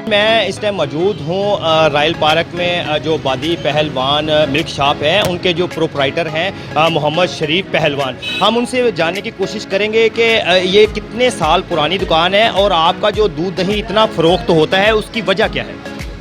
मैं इस टाइम मौजूद हूँ रायल पार्क में जो बादी पहलवान मिल्क शॉप है उनके जो प्रोप्राइटर हैं मोहम्मद शरीफ पहलवान। हम उनसे जानने की कोशिश करेंगे कि ये कितने साल पुरानी दुकान है और आपका जो दूध दही इतना फ़रोख्त होता है उसकी वजह क्या है?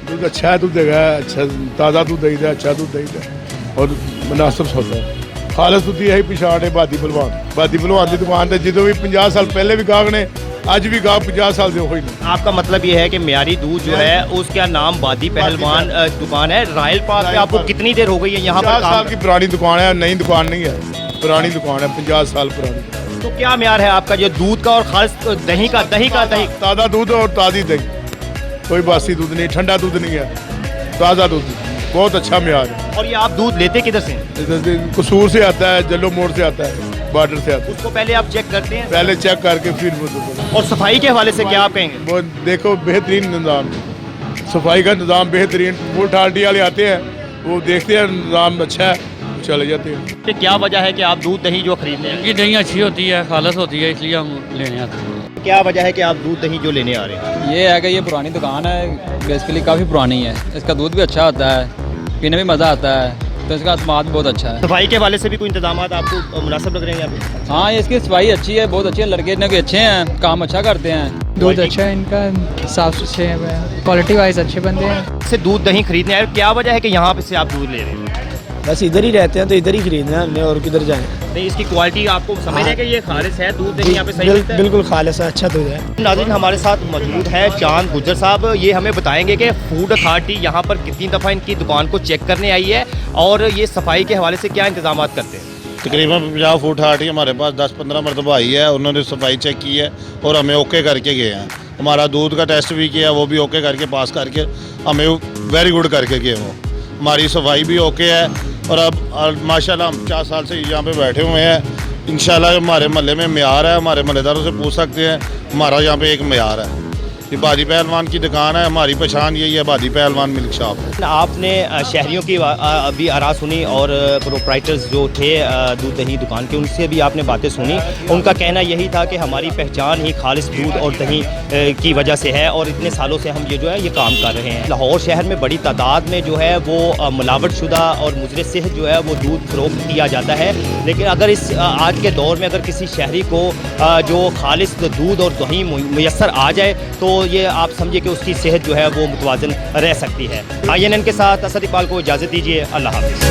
दूध अच्छा है, दूध देगा, अच्छा ताज़ा दूध देगा, अच्छा दूध देगा और मुनासिब होता है। खालस दूध यही पिछाड़ है बादी भलवान की दुकान से जो भी 50 साल पहले भी गाहक ने अज भी गाहक 50 साल से हो ही नहीं। आपका मतलब ये है कि म्यारी दूध जो है उसका नाम बादी पहलवान दुकान है। रायल पार्क में आपको कितनी देर हो गई है यहाँ पर? 50 साल की पुरानी दुकान है, नई दुकान नहीं है, पुरानी दुकान है, 50 साल पुरानी। तो क्या म्यार है आपका जो दूध का और खास दही का? ताज़ा दूध और ताज़ी दही, कोई बासी दूध नहीं, ठंडा दूध नहीं है, ताज़ा दूध, बहुत अच्छा म्यार है। और ये आप दूध लेते किधर से? कसूर से आता है, जल्लो मोड़ से आता है, बॉर्डर से आता है। उसको पहले आप चेक करते हैं? पहले चेक करके फिर वो और सफाई के हवाले से क्या आप कहेंगे? वो देखो बेहतरीन निज़ाम, सफाई का निज़ाम बेहतरीन। फुल अथॉरिटी वाले आते हैं, वो देखते हैं निज़ाम अच्छा है, चले जाते हैं। कि क्या वजह है कि आप दूध दही जो खरीदते हैं? ये दही अच्छी होती है, खालस होती है, इसलिए हम लेने आते हैं। क्या वजह है कि आप दूध दही जो लेने आ रहे हैं? ये है कि ये पुरानी दुकान है, बेसिकली काफ़ी पुरानी है, इसका दूध भी अच्छा आता है, पीने में मज़ा आता है, तो इसका स्वाद भी बहुत अच्छा है। सफाई के हवाले से भी कोई इंतजाम आपको मुनासिब लग रहे हैं यहाँ पे? हाँ, ये इसकी सफाई अच्छी है, बहुत अच्छी है, लड़के इतने अच्छे हैं, काम अच्छा करते हैं। दूध अच्छा है इनका, साफ सुथरे हैं, क्वालिटी वाइज अच्छे बंदे हैं। से दूध दही खरीदने आए, क्या वजह है कि यहाँ पे से आप दूध ले रहे हैं? बस इधर ही रहते हैं तो इधर ही खरीदना है हमने, और किधर जाएं। नहीं, इसकी क्वालिटी आपको समझ है कि ये खालिस है, दूध दही यहाँ पे सही मिलता है? बिल्कुल खालिस है, अच्छा दूध है। नाज़रीन, हमारे साथ मौजूद है चांद गुज्जर साहब। ये हमें बताएंगे कि फूड अथॉरिटी यहाँ पर कितनी दफ़ा इनकी दुकान को चेक करने आई है और ये सफाई के हवाले से क्या इंतजाम करते हैं। तकरीबन 50 फूड अथॉरिटी हमारे पास 10-15 मरतबा आई है, उन्होंने सफाई चेक की है और हमें ओके करके गए हैं। हमारा दूध का टेस्ट भी किया, वो भी ओके करके पास करके हमें वेरी गुड करके गए। वो हमारी सफाई भी ओके है और अब माशाल्लाह हम 50 साल से यहाँ पे बैठे हुए हैं। इंशाल्लाह हमारे महल्ले में म्यार है, हमारे महल्लेदारों से पूछ सकते हैं, हमारा यहाँ पे एक म्यार है। ये बादी पहलवान की दुकान है, हमारी पहचान यही है, बादी पहलवान मिल्क शॉप है। आपने शहरियों की अभी आरा सुनी और प्रोप्राइटर्स जो थे दूध दही दुकान के, उनसे भी आपने बातें सुनी। उनका कहना यही था कि हमारी पहचान ही खालिस दूध और दही की वजह से है और इतने सालों से हम ये जो है ये काम कर रहे हैं। लाहौर शहर में बड़ी तादाद में जो है वो मिलावट शुदा और मुजरे सेहत जो है वो दूध फरोख्त किया जाता है। लेकिन अगर इस आज के दौर में अगर किसी शहरी को जो खालिस दूध और दही मुयस्सर आ जाए तो ये आप समझिए कि उसकी सेहत जो है वो मुतवाज़न रह सकती है। INN के साथ असद इकबाल को इजाज़त दीजिए। अल्लाह हाफ़िज़।